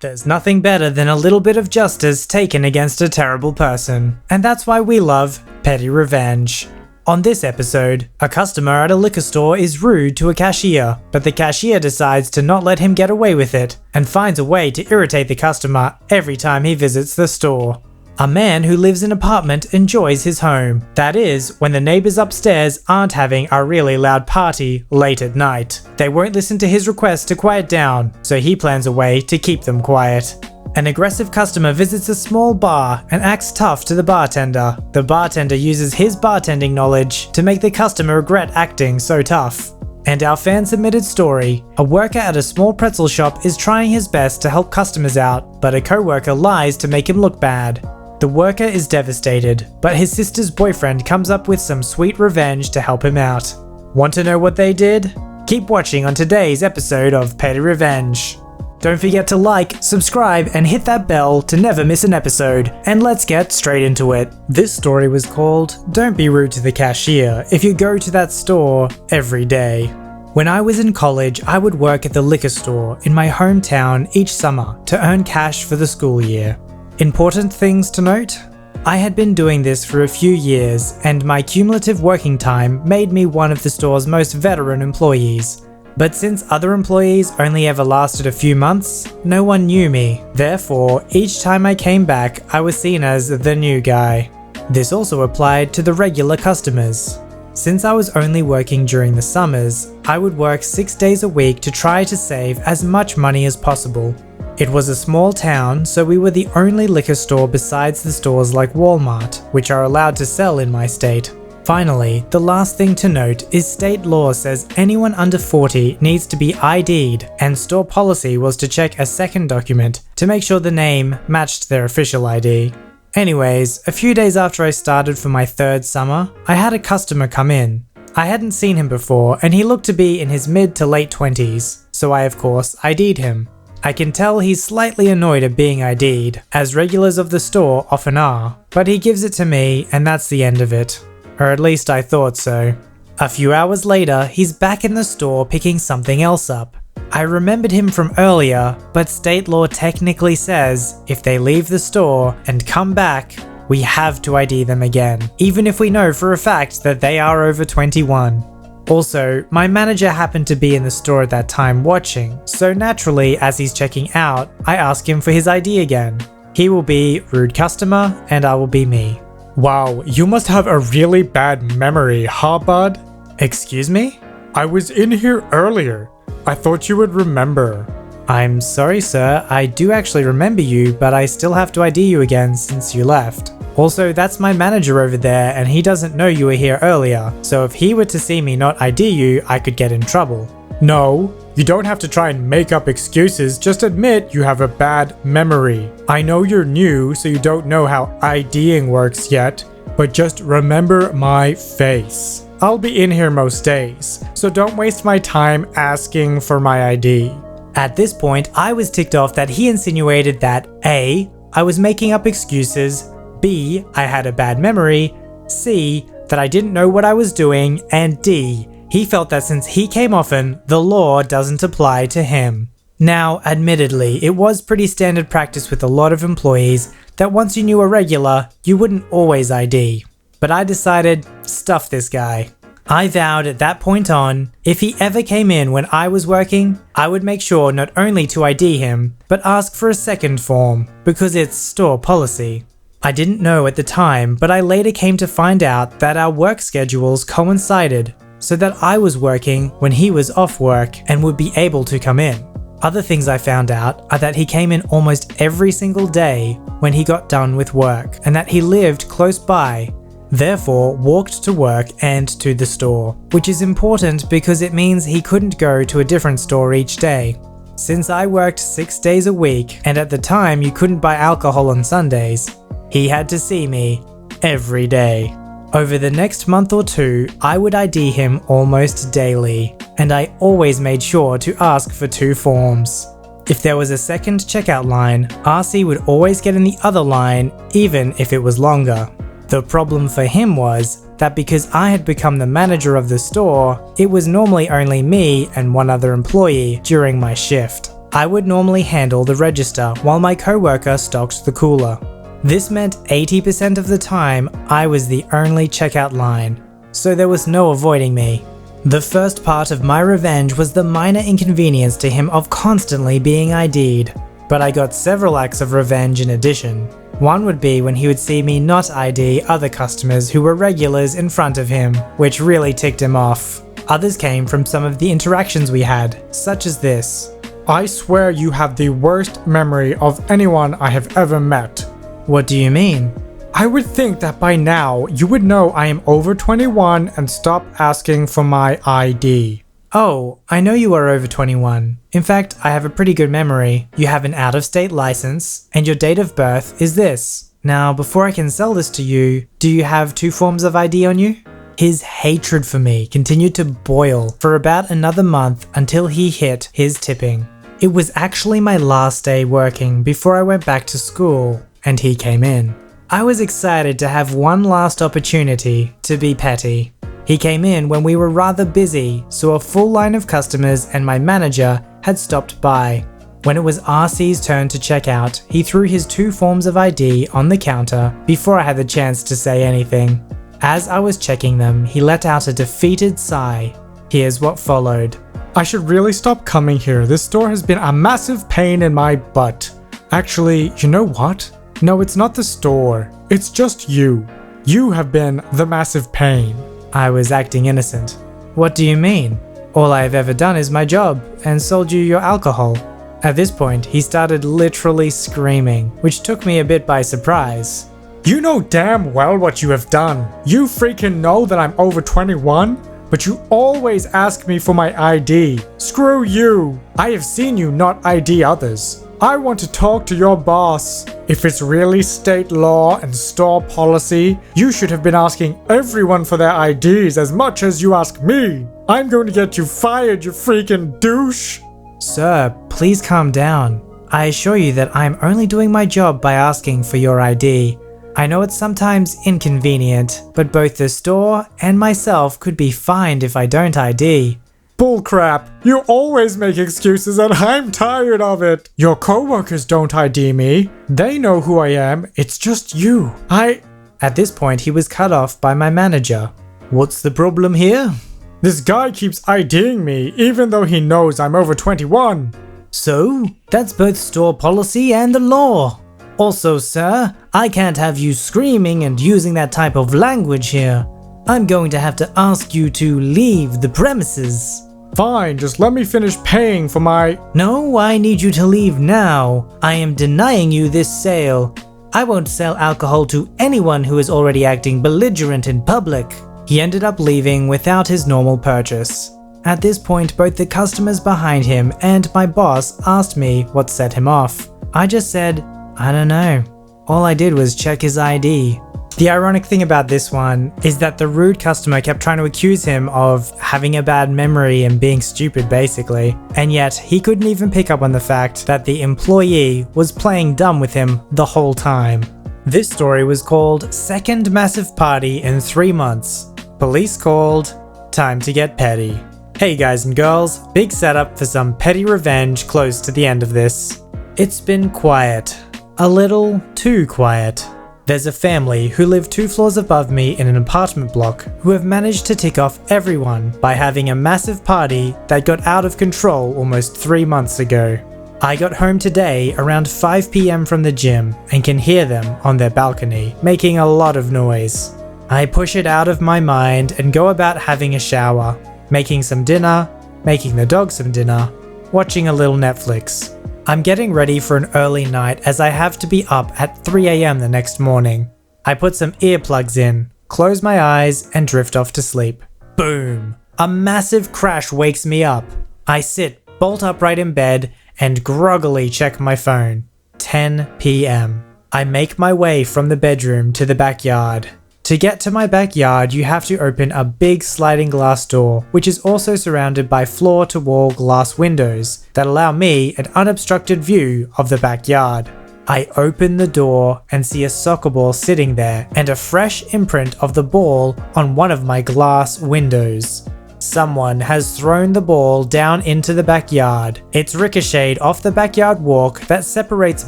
There's nothing better than a little bit of justice taken against a terrible person, and that's why we love petty revenge. On this episode, a customer at a liquor store is rude to a cashier, but the cashier decides to not let him get away with it, and finds a way to irritate the customer every time he visits the store. A man who lives in an apartment enjoys his home. That is, when the neighbors upstairs aren't having a really loud party late at night. They won't listen to his request to quiet down, so he plans a way to keep them quiet. An aggressive customer visits a small bar and acts tough to the bartender. The bartender uses his bartending knowledge to make the customer regret acting so tough. And our fan-submitted story, a worker at a small pretzel shop is trying his best to help customers out, but a coworker lies to make him look bad. The worker is devastated, but his sister's boyfriend comes up with some sweet revenge to help him out. Want to know what they did? Keep watching on today's episode of Petty Revenge. Don't forget to like, subscribe, and hit that bell to never miss an episode, and let's get straight into it. This story was called Don't Be Rude to the Cashier If You Go to That Store Every Day. When I was in college, I would work at the liquor store in my hometown each summer to earn cash for the school year. Important things to note? I had been doing this for a few years, and my cumulative working time made me one of the store's most veteran employees. But since other employees only ever lasted a few months, no one knew me. Therefore, each time I came back, I was seen as the new guy. This also applied to the regular customers. Since I was only working during the summers, I would work 6 days a week to try to save as much money as possible. It was a small town, so we were the only liquor store besides the stores like Walmart, which are allowed to sell in my state. Finally, the last thing to note is state law says anyone under 40 needs to be ID'd, and store policy was to check a second document to make sure the name matched their official ID. Anyways, a few days after I started for my third summer, I had a customer come in. I hadn't seen him before, and he looked to be in his mid to late 20s, so I of course ID'd him. I can tell he's slightly annoyed at being ID'd, as regulars of the store often are, but he gives it to me and that's the end of it. Or at least I thought so. A few hours later, he's back in the store picking something else up. I remembered him from earlier, but state law technically says if they leave the store and come back, we have to ID them again, even if we know for a fact that they are over 21. Also, my manager happened to be in the store at that time watching, so naturally as he's checking out, I ask him for his ID again. He will be rude customer and I will be me. Wow, you must have a really bad memory, huh, bud? Excuse me? I was in here earlier. I thought you would remember. I'm sorry, sir. I do actually remember you, but I still have to ID you again since you left. Also, that's my manager over there and he doesn't know you were here earlier, so if he were to see me not ID you, I could get in trouble. No, you don't have to try and make up excuses, just admit you have a bad memory. I know you're new, so you don't know how IDing works yet, but just remember my face. I'll be in here most days, so don't waste my time asking for my ID. At this point, I was ticked off that he insinuated that A, I was making up excuses, B, I had a bad memory, C, that I didn't know what I was doing, and D, he felt that since he came often, the law doesn't apply to him. Now, admittedly, it was pretty standard practice with a lot of employees that once you knew a regular, you wouldn't always ID. But I decided, stuff this guy. I vowed at that point on, if he ever came in when I was working, I would make sure not only to ID him, but ask for a second form, because it's store policy. I didn't know at the time, but I later came to find out that our work schedules coincided, so that I was working when he was off work and would be able to come in. Other things I found out are that he came in almost every single day when he got done with work, and that he lived close by, therefore walked to work and to the store, which is important because it means he couldn't go to a different store each day. Since I worked 6 days a week, and at the time you couldn't buy alcohol on Sundays, he had to see me every day. Over the next month or two, I would ID him almost daily, and I always made sure to ask for 2 forms. If there was a second checkout line, RC would always get in the other line, even if it was longer. The problem for him was that because I had become the manager of the store, it was normally only me and one other employee during my shift. I would normally handle the register while my coworker stocked the cooler. This meant 80% of the time I was the only checkout line, so there was no avoiding me. The first part of my revenge was the minor inconvenience to him of constantly being ID'd, but I got several acts of revenge in addition. One would be when he would see me not ID other customers who were regulars in front of him, which really ticked him off. Others came from some of the interactions we had, such as this. I swear you have the worst memory of anyone I have ever met. What do you mean? I would think that by now you would know I am over 21 and stop asking for my ID. Oh, I know you are over 21. In fact, I have a pretty good memory. You have an out-of-state license, and your date of birth is this. Now, before I can sell this to you, do you have 2 forms of ID on you? His hatred for me continued to boil for about another month until he hit his tipping. It was actually my last day working before I went back to school, and he came in. I was excited to have one last opportunity to be petty. He came in when we were rather busy, so a full line of customers and my manager had stopped by. When it was RC's turn to check out, he threw his 2 forms of ID on the counter before I had the chance to say anything. As I was checking them, he let out a defeated sigh. Here's what followed. I should really stop coming here. This store has been a massive pain in my butt. Actually, you know what? No, it's not the store. It's just you. You have been the massive pain. I was acting innocent. What do you mean? All I have ever done is my job and sold you your alcohol. At this point, he started literally screaming, which took me a bit by surprise. You know damn well what you have done. You freaking know that I'm over 21, but you always ask me for my ID. Screw you. I have seen you not ID others. I want to talk to your boss. If it's really state law and store policy, you should have been asking everyone for their IDs as much as you ask me. I'm going to get you fired, you freaking douche. Sir, please calm down. I assure you that I'm only doing my job by asking for your ID. I know it's sometimes inconvenient, but both the store and myself could be fined if I don't ID. Bullcrap. You always make excuses and I'm tired of it. Your coworkers don't ID me. They know who I am. It's just you. At this point, he was cut off by my manager. What's the problem here? This guy keeps IDing me even though he knows I'm over 21. So, that's both store policy and the law. Also, sir, I can't have you screaming and using that type of language here. I'm going to have to ask you to leave the premises. Fine, just let me finish paying for my... No, I need you to leave now. I am denying you this sale. I won't sell alcohol to anyone who is already acting belligerent in public. He ended up leaving without his normal purchase. At this point, both the customers behind him and my boss asked me what set him off. I just said, I don't know. All I did was check his ID. The ironic thing about this one is that the rude customer kept trying to accuse him of having a bad memory and being stupid basically, and yet he couldn't even pick up on the fact that the employee was playing dumb with him the whole time. This story was called Second Massive Party in 3 Months. Police called, time to get petty. Hey guys and girls, big setup for some petty revenge close to the end of this. It's been quiet. A little too quiet. There's a family who live 2 floors above me in an apartment block who have managed to tick off everyone by having a massive party that got out of control almost 3 months ago. I got home today around 5 PM from the gym and can hear them on their balcony making a lot of noise. I push it out of my mind and go about having a shower, making some dinner, making the dog some dinner, watching a little Netflix. I'm getting ready for an early night as I have to be up at 3 AM the next morning. I put some earplugs in, close my eyes, and drift off to sleep. Boom! A massive crash wakes me up. I sit bolt upright in bed and groggily check my phone. 10 PM. I make my way from the bedroom to the backyard. To get to my backyard, you have to open a big sliding glass door, which is also surrounded by floor-to-wall glass windows that allow me an unobstructed view of the backyard. I open the door and see a soccer ball sitting there and a fresh imprint of the ball on one of my glass windows. Someone has thrown the ball down into the backyard. It's ricocheted off the backyard walk that separates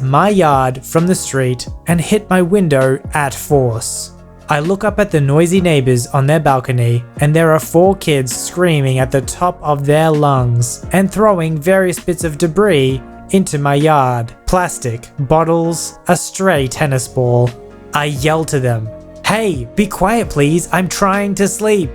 my yard from the street and hit my window at force. I look up at the noisy neighbors on their balcony, and there are 4 kids screaming at the top of their lungs and throwing various bits of debris into my yard. Plastic, bottles, a stray tennis ball. I yell to them, "Hey, be quiet please, I'm trying to sleep."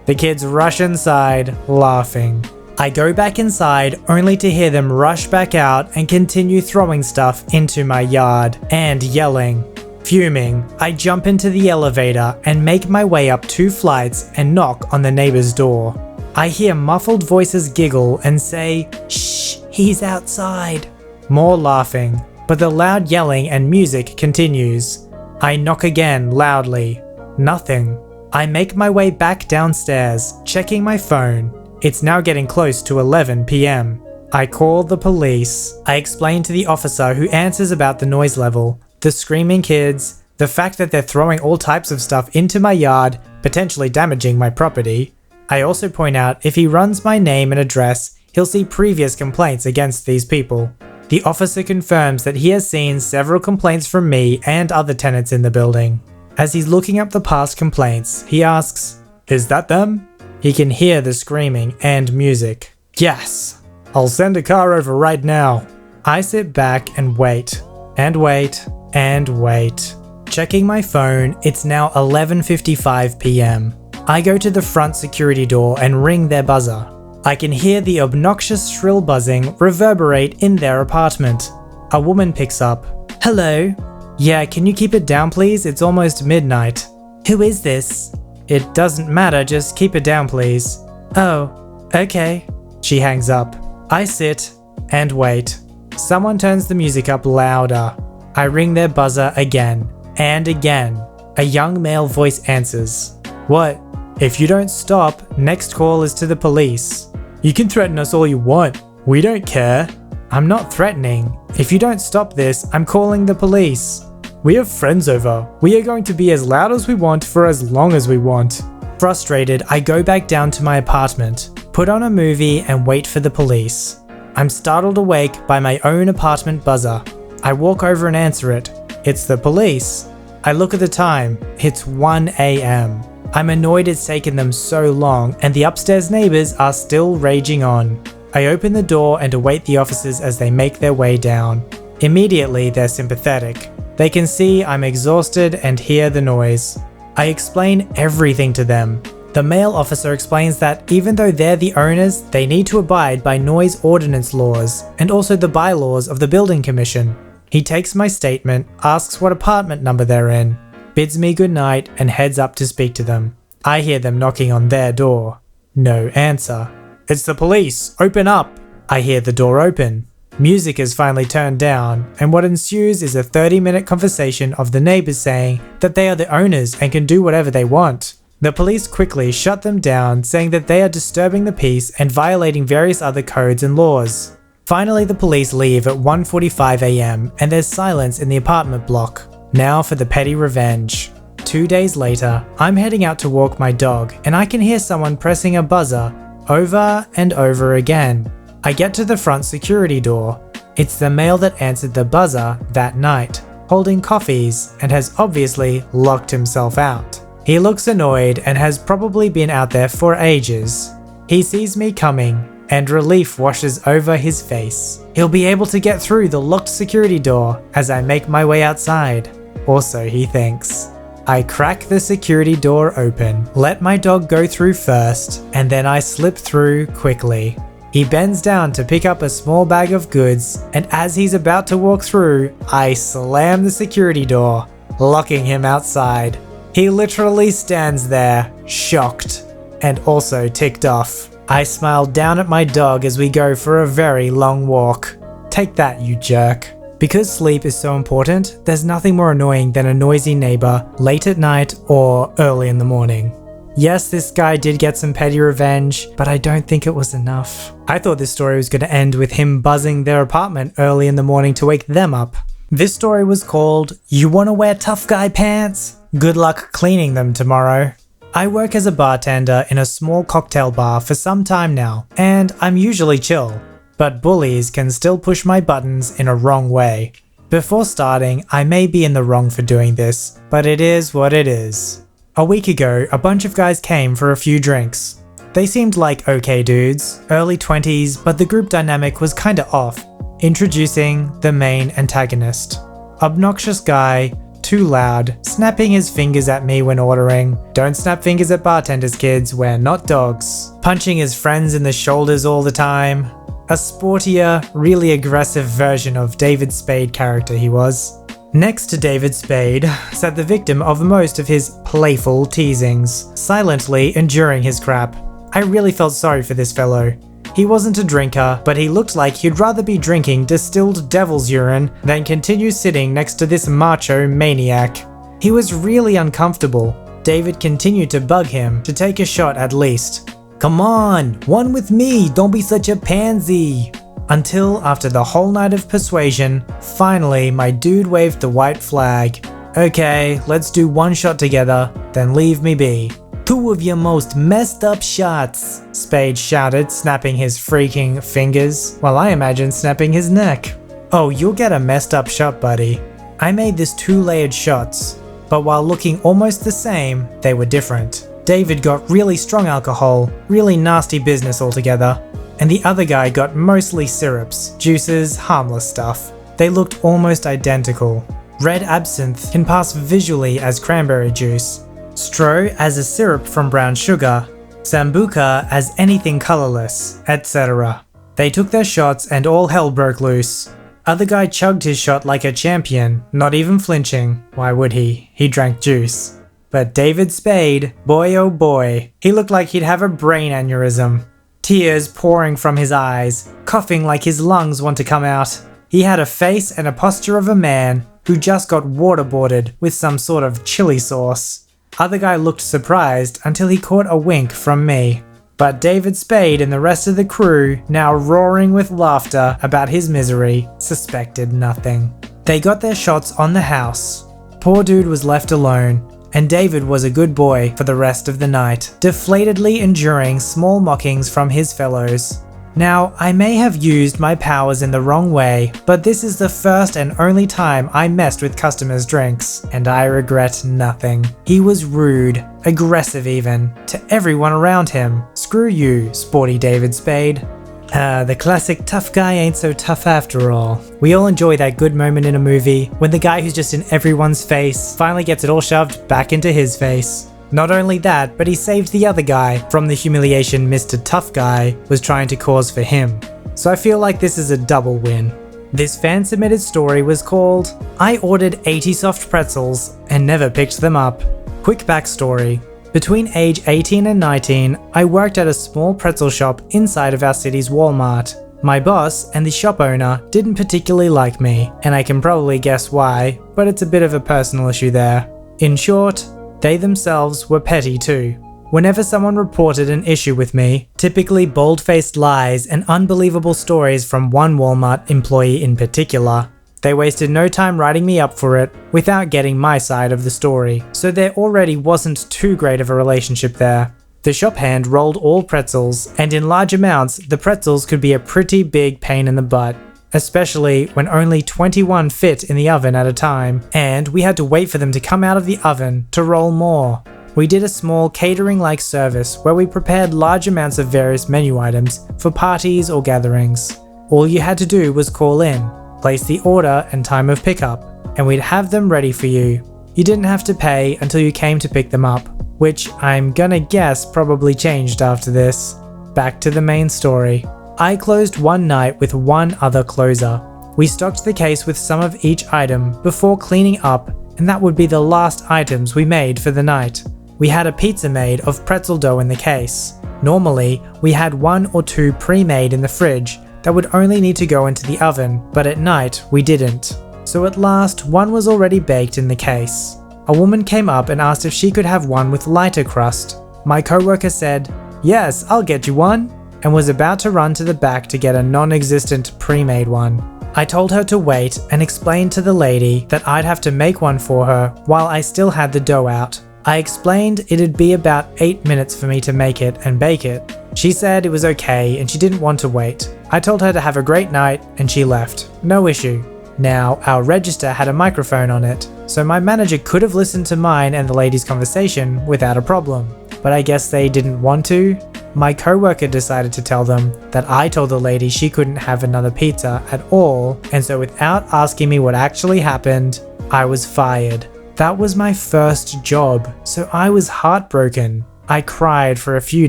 The kids rush inside, laughing. I go back inside only to hear them rush back out and continue throwing stuff into my yard and yelling. Fuming, I jump into the elevator and make my way up 2 flights and knock on the neighbor's door. I hear muffled voices giggle and say, "Shh, he's outside." More laughing, but the loud yelling and music continues. I knock again loudly. Nothing. I make my way back downstairs, checking my phone. It's now getting close to 11 p.m. I call the police. I explain to the officer who answers about the noise level, the screaming kids, the fact that they're throwing all types of stuff into my yard, potentially damaging my property. I also point out if he runs my name and address, he'll see previous complaints against these people. The officer confirms that he has seen several complaints from me and other tenants in the building. As he's looking up the past complaints, he asks, "Is that them?" He can hear the screaming and music. "Yes, I'll send a car over right now." I sit back and wait, and wait, and wait. Checking my phone, it's now 11:55 p.m. I go to the front security door and ring their buzzer. I can hear the obnoxious shrill buzzing reverberate in their apartment. A woman picks up. "Hello? Yeah, can you keep it down please? It's almost midnight." "Who is this?" "It doesn't matter, just keep it down please." "Oh, okay." She hangs up. I sit and wait. Someone turns the music up louder. I ring their buzzer again and again. A young male voice answers. "What? If you don't stop, next call is to the police." "You can threaten us all you want. We don't care." "I'm not threatening. If you don't stop this, I'm calling the police." "We have friends over. We are going to be as loud as we want for as long as we want." Frustrated, I go back down to my apartment, put on a movie and wait for the police. I'm startled awake by my own apartment buzzer. I walk over and answer it. It's the police. I look at the time. It's 1 a.m. I'm annoyed it's taken them so long and the upstairs neighbors are still raging on. I open the door and await the officers as they make their way down. Immediately, they're sympathetic. They can see I'm exhausted and hear the noise. I explain everything to them. The male officer explains that even though they're the owners, they need to abide by noise ordinance laws and also the bylaws of the building commission. He takes my statement, asks what apartment number they're in, bids me goodnight and heads up to speak to them. I hear them knocking on their door. No answer. "It's the police, open up!" I hear the door open. Music is finally turned down, and what ensues is a 30-minute conversation of the neighbors saying that they are the owners and can do whatever they want. The police quickly shut them down, saying that they are disturbing the peace and violating various other codes and laws. Finally, the police leave at 1:45 a.m. and there's silence in the apartment block. Now for the petty revenge. 2 days later, I'm heading out to walk my dog and I can hear someone pressing a buzzer over and over again. I get to the front security door. It's the male that answered the buzzer that night, holding coffees and has obviously locked himself out. He looks annoyed and has probably been out there for ages. He sees me coming and relief washes over his face. He'll be able to get through the locked security door as I make my way outside. Also, he thinks. I crack the security door open, let my dog go through first, and then I slip through quickly. He bends down to pick up a small bag of goods, and as he's about to walk through, I slam the security door, locking him outside. He literally stands there, shocked, and also ticked off. I smile down at my dog as we go for a very long walk. Take that, you jerk. Because sleep is so important, there's nothing more annoying than a noisy neighbor late at night or early in the morning. Yes, this guy did get some petty revenge, but I don't think it was enough. I thought this story was going to end with him buzzing their apartment early in the morning to wake them up. This story was called, "You Wanna Wear Tough Guy Pants? Good luck cleaning them tomorrow." I work as a bartender in a small cocktail bar for some time now, and I'm usually chill, but bullies can still push my buttons in a wrong way. Before starting, I may be in the wrong for doing this, but it is what it is. A week ago, a bunch of guys came for a few drinks. They seemed like okay dudes, early 20s, but the group dynamic was kinda off. Introducing the main antagonist. Obnoxious guy, too loud, snapping his fingers at me when ordering. Don't snap fingers at bartenders, kids, we're not dogs. Punching his friends in the shoulders all the time. A sportier, really aggressive version of David Spade character he was. Next to David Spade sat the victim of most of his playful teasings, silently enduring his crap. I really felt sorry for this fellow. He wasn't a drinker, but he looked like he'd rather be drinking distilled devil's urine than continue sitting next to this macho maniac. He was really uncomfortable. David continued to bug him to take a shot at least. "Come on, one with me, don't be such a pansy." Until after the whole night of persuasion, finally my dude waved the white flag. "Okay, let's do one shot together, then leave me be." "Two of your most messed up shots," Spade shouted, snapping his freaking fingers, while I imagined snapping his neck. "Oh, you'll get a messed up shot, buddy." I made this 2-layered shots, but while looking almost the same, they were different. David got really strong alcohol, really nasty business altogether, and the other guy got mostly syrups, juices, harmless stuff. They looked almost identical. Red absinthe can pass visually as cranberry juice, Stro as a syrup from brown sugar, Sambuca as anything colorless, etc. They took their shots and all hell broke loose. Other guy chugged his shot like a champion, not even flinching. Why would he? He drank juice. But David Spade, boy oh boy, he looked like he'd have a brain aneurysm. Tears pouring from his eyes, coughing like his lungs want to come out. He had a face and a posture of a man who just got waterboarded with some sort of chili sauce. Other guy looked surprised until he caught a wink from me. But David Spade and the rest of the crew, now roaring with laughter about his misery, suspected nothing. They got their shots on the house. Poor dude was left alone, and David was a good boy for the rest of the night, deflatedly enduring small mockings from his fellows. Now, I may have used my powers in the wrong way, but this is the first and only time I messed with customers' drinks, and I regret nothing. He was rude, aggressive even, to everyone around him. Screw you, sporty David Spade. The classic tough guy ain't so tough after all. We all enjoy that good moment in a movie when the guy who's just in everyone's face finally gets it all shoved back into his face. Not only that, but he saved the other guy from the humiliation Mr. Tough Guy was trying to cause for him. So I feel like this is a double win. This fan-submitted story was called "I ordered 80 soft pretzels and never picked them up." Quick backstory. Between age 18 and 19, I worked at a small pretzel shop inside of our city's Walmart. My boss and the shop owner didn't particularly like me, and I can probably guess why, but it's a bit of a personal issue there. In short, they themselves were petty too. Whenever someone reported an issue with me, typically bold-faced lies and unbelievable stories from one Walmart employee in particular, they wasted no time writing me up for it without getting my side of the story, so there already wasn't too great of a relationship there. The shop hand rolled all pretzels, and in large amounts, the pretzels could be a pretty big pain in the butt. Especially when only 21 fit in the oven at a time, and we had to wait for them to come out of the oven to roll more. We did a small catering-like service where we prepared large amounts of various menu items for parties or gatherings. All you had to do was call in, place the order and time of pickup, and we'd have them ready for you. You didn't have to pay until you came to pick them up, which I'm gonna guess probably changed after this. Back to the main story. I closed one night with one other closer. We stocked the case with some of each item before cleaning up, and that would be the last items we made for the night. We had a pizza made of pretzel dough in the case. Normally, we had 1 or 2 pre-made in the fridge that would only need to go into the oven, but at night we didn't. So at last, one was already baked in the case. A woman came up and asked if she could have one with lighter crust. My coworker said, "Yes, I'll get you one," and was about to run to the back to get a non-existent pre-made one. I told her to wait and explained to the lady that I'd have to make one for her while I still had the dough out. I explained it'd be about 8 minutes for me to make it and bake it. She said it was okay and she didn't want to wait. I told her to have a great night and she left. No issue. Now, our register had a microphone on it, so my manager could have listened to mine and the lady's conversation without a problem. But I guess they didn't want to. My coworker decided to tell them that I told the lady she couldn't have another pizza at all, and so without asking me what actually happened, I was fired. That was my first job, so I was heartbroken. I cried for a few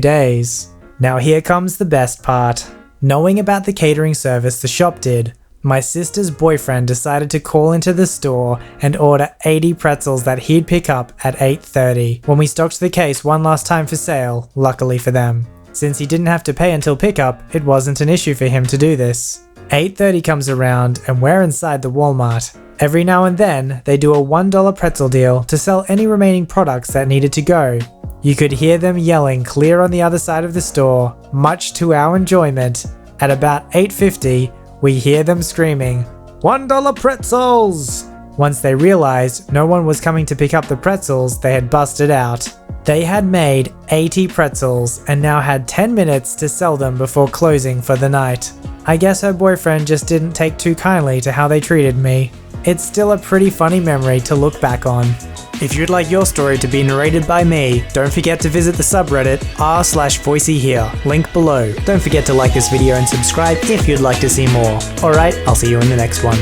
days. Now here comes the best part. Knowing about the catering service the shop did, my sister's boyfriend decided to call into the store and order 80 pretzels that he'd pick up at 8:30 when we stocked the case one last time for sale, luckily for them. Since he didn't have to pay until pickup, it wasn't an issue for him to do this. 8:30 comes around and we're inside the Walmart. Every now and then, they do a $1 pretzel deal to sell any remaining products that needed to go. You could hear them yelling clear on the other side of the store, much to our enjoyment. At about 8:50, we hear them screaming, $1 pretzels! Once they realized no one was coming to pick up the pretzels they had busted out. They had made 80 pretzels and now had 10 minutes to sell them before closing for the night. I guess her boyfriend just didn't take too kindly to how they treated me. It's still a pretty funny memory to look back on. If you'd like your story to be narrated by me, don't forget to visit the subreddit r/VoiceyHere, link below. Don't forget to like this video and subscribe if you'd like to see more. Alright, I'll see you in the next one.